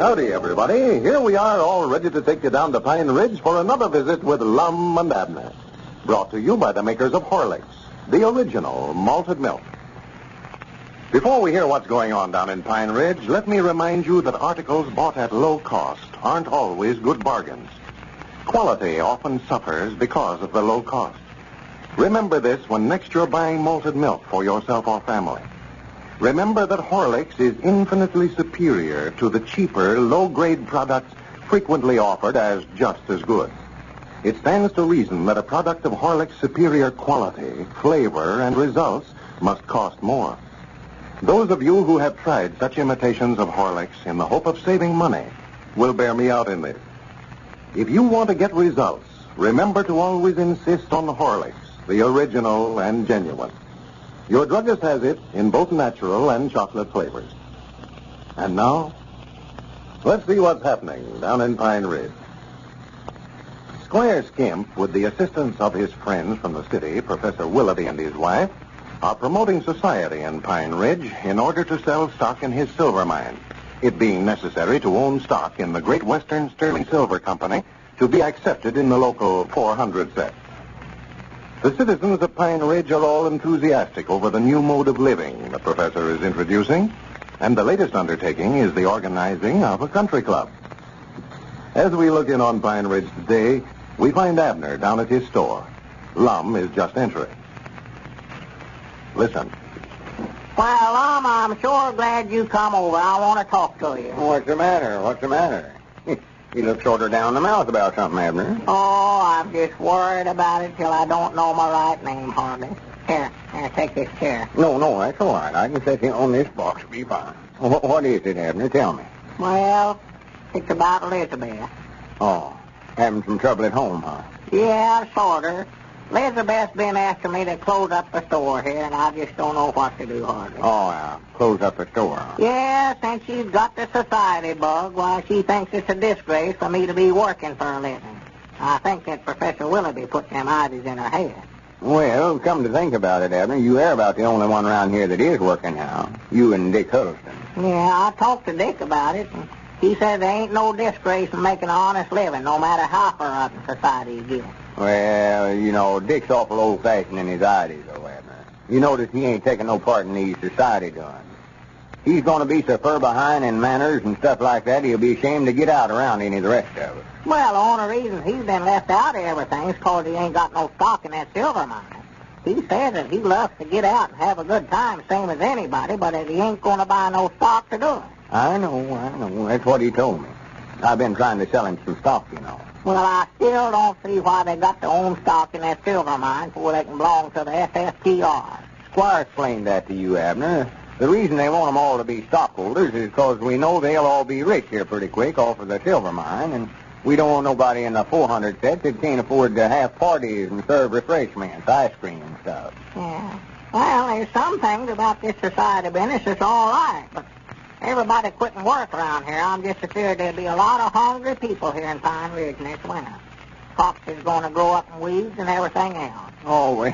Howdy, everybody. Here we are, all ready to take you down to Pine Ridge for another visit with Lum and Abner. Brought to you by the makers of Horlicks, the original malted milk. Before we hear what's going on down in Pine Ridge, let me remind you that articles bought at low cost aren't always good bargains. Quality often suffers because of the low cost. Remember this when next you're buying malted milk for yourself or family. Remember that Horlicks is infinitely superior to the cheaper, low-grade products frequently offered as just as good. It stands to reason that a product of Horlicks' superior quality, flavor, and results must cost more. Those of you who have tried such imitations of Horlicks in the hope of saving money will bear me out in this. If you want to get results, remember to always insist on Horlicks, the original and genuine. Your druggist has it in both natural and chocolate flavors. And now, let's see what's happening down in Pine Ridge. Squire Skimp, with the assistance of his friends from the city, Professor Willoughby and his wife, are promoting society in Pine Ridge in order to sell stock in his silver mine, it being necessary to own stock in the Great Western Sterling Silver Company to be accepted in the local 400 set. The citizens of Pine Ridge are all enthusiastic over the new mode of living the professor is introducing, and the latest undertaking is the organizing of a country club. As we look in on Pine Ridge today, we find Abner down at his store. Lum is just entering. Listen. Well, Lum, I'm sure glad you come over. I want to talk to you. What's the matter? What's the matter? You look shorter down the mouth about something, Abner. Oh, I'm just worried about it till I don't know my right name hardly. Here, take this chair. No, that's all right. I can sit here on this box. Be fine. What is it, Abner? Tell me. Well, it's about Elizabeth. Oh, having some trouble at home, huh? Yeah, sort of. Elizabeth's been asking me to close up the store here, and I just don't know what to do hardly. Oh, close up the store, huh? Yeah, since she's got the society bug, why, she thinks it's a disgrace for me to be working for a living. I think that Professor Willoughby put them ideas in her head. Well, come to think about it, Abner, you are about the only one around here that is working now. You and Dick Huddleston. Yeah, I talked to Dick about it, and he said there ain't no disgrace in making an honest living, no matter how far up in society you get. Well, you know, Dick's awful old-fashioned in his ideas, though, Abner. You notice he ain't taking no part in these society doings. He's going to be so far behind in manners and stuff like that, he'll be ashamed to get out around any of the rest of us. Well, the only reason he's been left out of everything is because he ain't got no stock in that silver mine. He says that he loves to get out and have a good time, same as anybody, but that he ain't going to buy no stock to do it. I know. That's what he told me. I've been trying to sell him some stock, you know. Well, I still don't see why they got to own stock in that silver mine before they can belong to the FSTR. Squire explained that to you, Abner. The reason they want them all to be stockholders is because we know they'll all be rich here pretty quick off of the silver mine, and we don't want nobody in the 400 set that can't afford to have parties and serve refreshments, ice cream and stuff. Yeah. Well, there's some things about this society business that's all right, but everybody quitting work around here. I'm just afraid there'll be a lot of hungry people here in Pine Ridge next winter. Crops is going to grow up in weeds and everything else. Oh,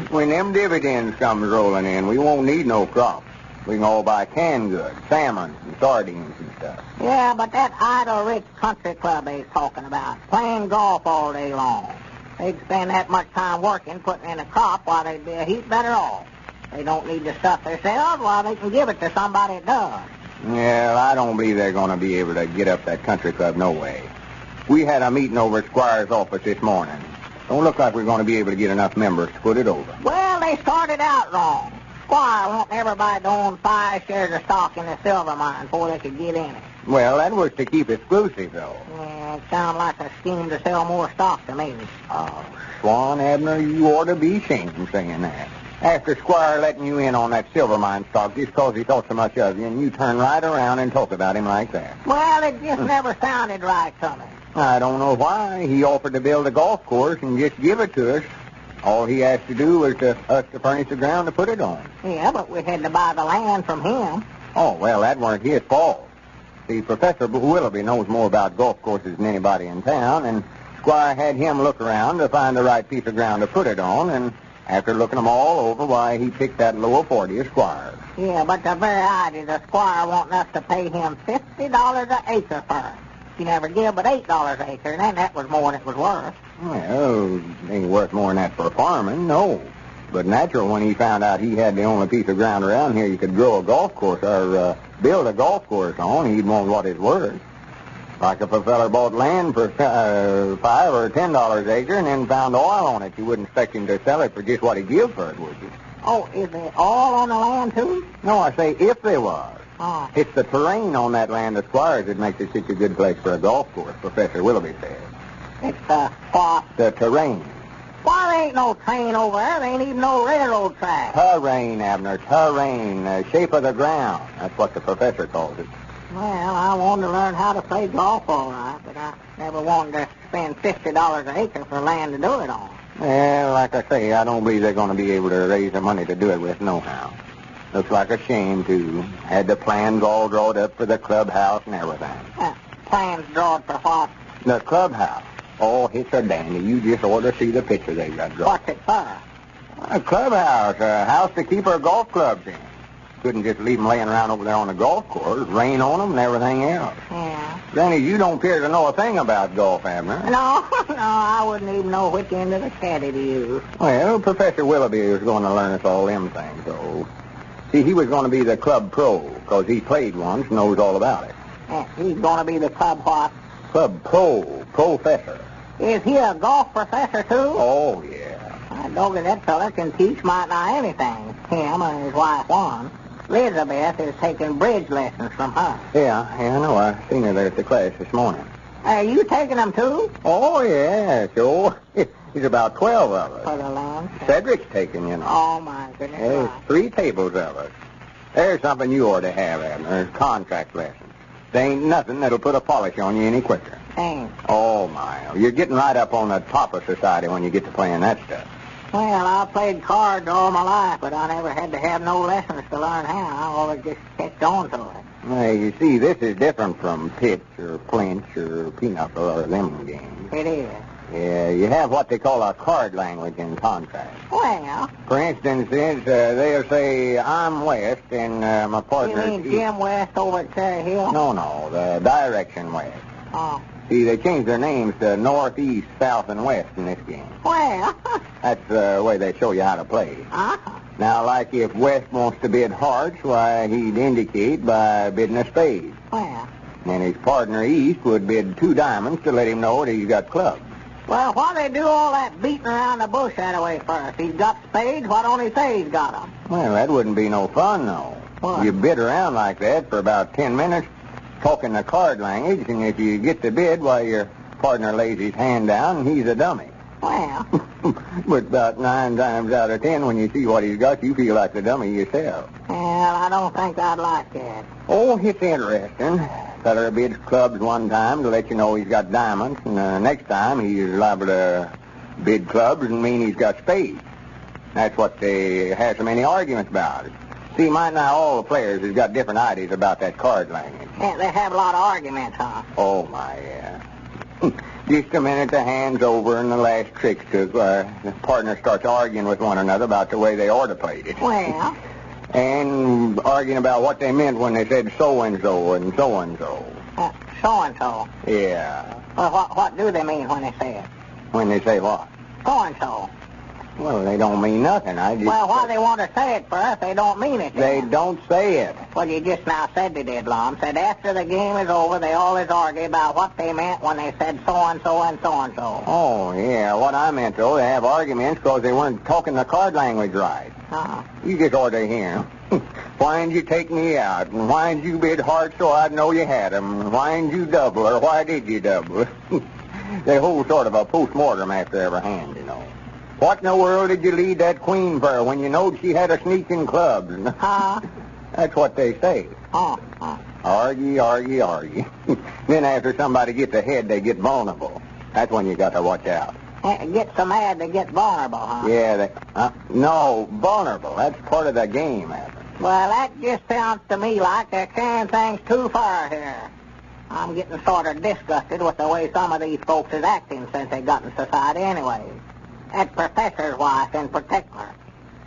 when them dividends comes rolling in, we won't need no crops. We can all buy canned goods, salmon and sardines and stuff. Yeah, but that idle rich country club they's talking about, playing golf all day long. They'd spend that much time working, putting in a crop while they'd be a heap better off. They don't need the stuff themselves, while they can give it to somebody that does. Well, I don't believe they're going to be able to get up that country club no way. We had a meeting over at Squire's office this morning. Don't look like we're going to be able to get enough members to put it over. Well, they started out wrong. Squire wanting everybody to own 5 shares of stock in the silver mine before they could get in it. Well, that was to keep exclusive, though. Yeah, it sounded like a scheme to sell more stock to me. Oh, Swan, Abner, you ought to be ashamed saying that. After Squire letting you in on that silver mine stock just because he thought so much of you, and you turn right around and talk about him like that. Well, it just never sounded right to me. I don't know why. He offered to build a golf course and just give it to us. All he has to do is us to furnish the ground to put it on. Yeah, but we had to buy the land from him. Oh, well, that weren't his fault. See, Professor Willoughby knows more about golf courses than anybody in town, and Squire had him look around to find the right piece of ground to put it on, and after looking them all over, why, he picked that lower 40 of Squire's. Yeah, but the very idea the squire wanting us to pay him $50 an acre for it. He never give but $8 an acre, and then that was more than it was worth. Well, it ain't worth more than that for farming, no. But natural, when he found out he had the only piece of ground around here you could grow a golf course or build a golf course on, he'd want what it's worth. Like if a feller bought land for $5 or $10 an acre and then found oil on it, you wouldn't expect him to sell it for just what he'd give for it, would you? Oh, is it all on the land, too? No, I say if there was. Oh. It's the terrain on that land of Squire's that makes it such a good place for a golf course, Professor Willoughby says. It's what? The terrain. Why, there ain't no train over there. There ain't even no railroad track. Terrain, Abner, terrain. Shape of the ground. That's what the professor calls it. Well, I wanted to learn how to play golf all right, but I never wanted to spend $50 an acre for land to do it on. Well, like I say, I don't believe they're going to be able to raise the money to do it with nohow. Looks like a shame, too. Had the plans all drawn up for the clubhouse and everything. Plans drawn for what? The clubhouse. Oh, it's a dandy. You just ought to see the picture they've got drawn. What's it for? A clubhouse, a house to keep our golf clubs in. Couldn't just leave them laying around over there on the golf course, rain on them and everything else. Yeah. Granny, you don't appear to know a thing about golf, Abner. No, I wouldn't even know which end of the caddy to use. Well, Professor Willoughby was going to learn us all them things, though. See, he was going to be the club pro, because he played once and knows all about it. He's going to be the club what? Club professor. Is he a golf professor, too? Oh, yeah. I dog that fella can teach might not anything. Him and his wife, one. Elizabeth is taking bridge lessons from her. Yeah, I know. I seen her there at the class this morning. Are you taking them, too? Oh, yeah, sure. There's about 12 of us. For the land? Cedric's taking, you know. Oh, my goodness. There's Right. 3 tables of us. There's something you ought to have, Abner. Contract lessons. There ain't nothing that'll put a polish on you any quicker. Thanks. Oh, my. You're getting right up on the top of society when you get to playing that stuff. Well, I played cards all my life, but I never had to have no lessons to learn how. I always just kept on to it. Well, you see, this is different from pitch or flinch or pinochle or them games. It is. Yeah, you have what they call a card language in contract. Well, For instance, they'll say, I'm West, and my you partner... mean Jim West over at Cherry Hill? No, the direction West. Oh. See, they changed their names to North, East, South, and West in this game. Well, That's the way they show you how to play. uh-huh. Now, like if West wants to bid hearts, why, he'd indicate by bidding a spade. Well, And his partner East would bid 2 diamonds to let him know that he's got clubs. well, why they do all that beating around the bush that way first? He's got spades, why don't he say he's got them? Well, that wouldn't be no fun, though. What? You bid around like that for about 10 minutes, talking the card language, and if you get the bid, why, your partner lays his hand down, and he's a dummy. Well, But about 9 times out of 10, when you see what he's got, you feel like the dummy yourself. I don't think I'd like that. Oh, it's interesting. Feller bids clubs one time to let you know he's got diamonds, and the next time he's liable to bid clubs and mean he's got spades. That's what they have so many arguments about. See, might not all the players has got different ideas about that card language. Yeah, they have a lot of arguments, huh? Oh, my, yeah. Just a minute the hand's over and the last trick's took, the partner starts arguing with one another about the way they ought to play it. Well, And arguing about what they meant when they said so-and-so and so-and-so. so-and-so. Yeah. Well, what do they mean when they say it? When they say what? So-and-so. Well, they don't mean nothing. Well, why they want to say it first? They don't mean it. They then. don't say it. Well, you just now said they did, Lum. Said after the game is over, they always argue about what they meant when they said so-and-so and so-and-so. Oh, yeah. What I meant, though, they have arguments because they weren't talking the card language right. Uh-huh. You just ought to hear 'em. Why'd you take me out? And why'd you bid hard so I'd know you had 'em? Why'd you double, or why did you double? They hold sort of a post-mortem after every hand, you know. What in the world did you lead that queen for when you knowed she had a sneak in clubs? Huh? That's what they say. Oh. Argy. Then after somebody gets ahead, they get vulnerable. That's when you got to watch out. Get so mad they get vulnerable, huh? Yeah, no, vulnerable. That's part of the game, Abner. Well, that just sounds to me like they're carrying things too far here. I'm getting sort of disgusted with the way some of these folks is acting since they got in society anyway. That professor's wife in particular.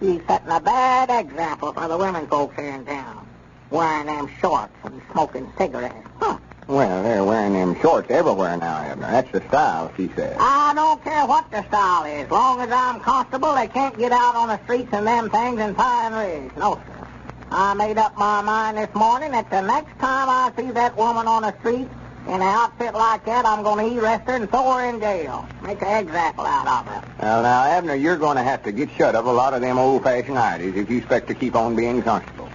He's setting a bad example for the women folks here in town. Wearing them shorts and smoking cigarettes. Huh. Well, they're wearing them shorts everywhere now, Abner. That's the style, she says. I don't care what the style is. As long as I'm comfortable, they can't get out on the streets in them things in Pine Ridge. No, sir. I made up my mind this morning that the next time I see that woman on the street in an outfit like that, I'm going to arrest her and throw her in jail. Make an example out of her. Well, now, Abner, you're going to have to get shut of a lot of them old-fashioned ideas if you expect to keep on being comfortable.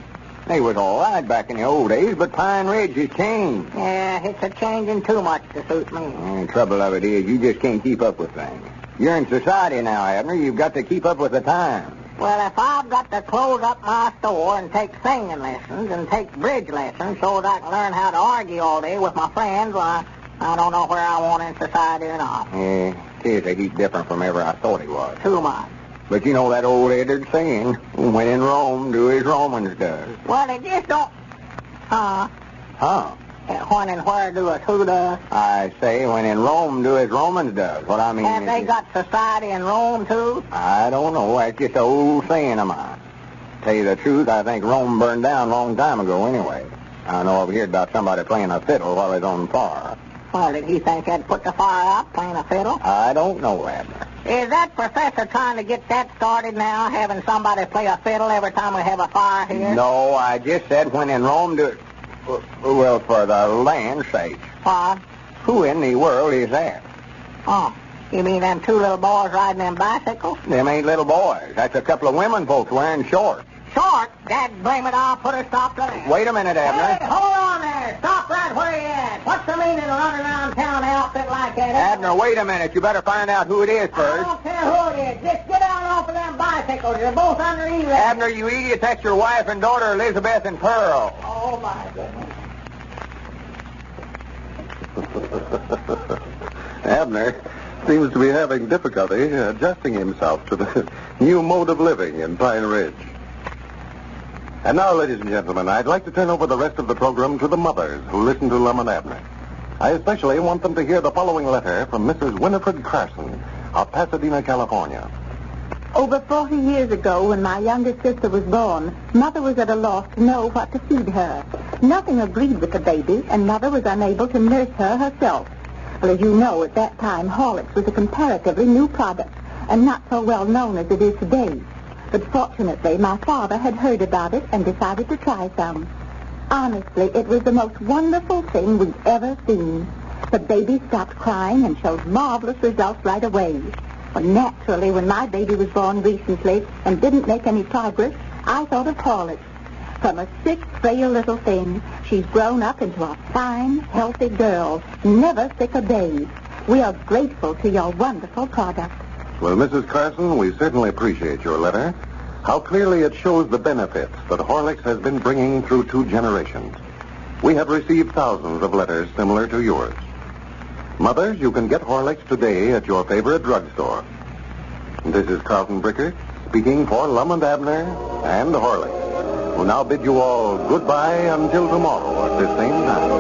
They was all right back in the old days, but Pine Ridge has changed. Yeah, it's a changing too much to suit me. The trouble of it is you just can't keep up with things. You're in society now, Abner. You've got to keep up with the times. Well, if I've got to close up my store and take singing lessons and take bridge lessons so that I can learn how to argue all day with my friends, well, I don't know where I want in society or not. Yeah, tis that he's different from ever I thought he was. Too much. But you know that old Eddard saying, when in Rome, do as Romans does. Well, it just don't... Huh? When and where do as who does? I say, when in Rome, do as Romans does. What I mean Have is... they got society in Rome, too? I don't know. That's just an old saying of mine. Tell you the truth, I think Rome burned down a long time ago anyway. I know I've heard about somebody playing a fiddle while he's on fire. Well, did he think he'd put the fire out playing a fiddle? I don't know, Abner. Is that professor trying to get that started now, having somebody play a fiddle every time we have a fire here? No, I just said when in Rome, do... Well, for the land's sake. What? Who in the world is that? Oh, you mean them two little boys riding them bicycles? Them ain't little boys. That's a couple of women folks wearing shorts. Short? Dad, blame it, I'll put a stop to that. Wait a minute, Abner. Hey, hold on there. Stop right where you at. What's the meaning of running around town in an outfit like that? Abner, wait a minute. You better find out who it is I first. don't care who it is. Just get down off of them bicycles. You're both under arrest. Abner, you idiot. That's your wife and daughter, Elizabeth and Pearl. Oh, my goodness. Abner seems to be having difficulty adjusting himself to the new mode of living in Pine Ridge. And now, ladies and gentlemen, I'd like to turn over the rest of the program to the mothers who listen to Lum and Abner. I especially want them to hear the following letter from Mrs. Winifred Carson of Pasadena, California. Over 40 years ago, when my youngest sister was born, Mother was at a loss to know what to feed her. Nothing agreed with the baby, and Mother was unable to nurse her herself. Well, as you know, at that time, Horlicks was a comparatively new product, and not so well known as it is today. But fortunately, my father had heard about it and decided to try some. Honestly, it was the most wonderful thing we'd ever seen. The baby stopped crying and showed marvelous results right away. Well, naturally, when my baby was born recently and didn't make any progress, I thought of Horlicks. From a sick, frail little thing, she's grown up into a fine, healthy girl, never sick a day. We are grateful to your wonderful product. Well, Mrs. Carson, we certainly appreciate your letter. How clearly it shows the benefits that Horlicks has been bringing through 2 generations. We have received thousands of letters similar to yours. Mothers, you can get Horlicks today at your favorite drugstore. This is Carlton Bricker speaking for Lum and Abner and Horlicks, who now bid you all goodbye until tomorrow at this same time.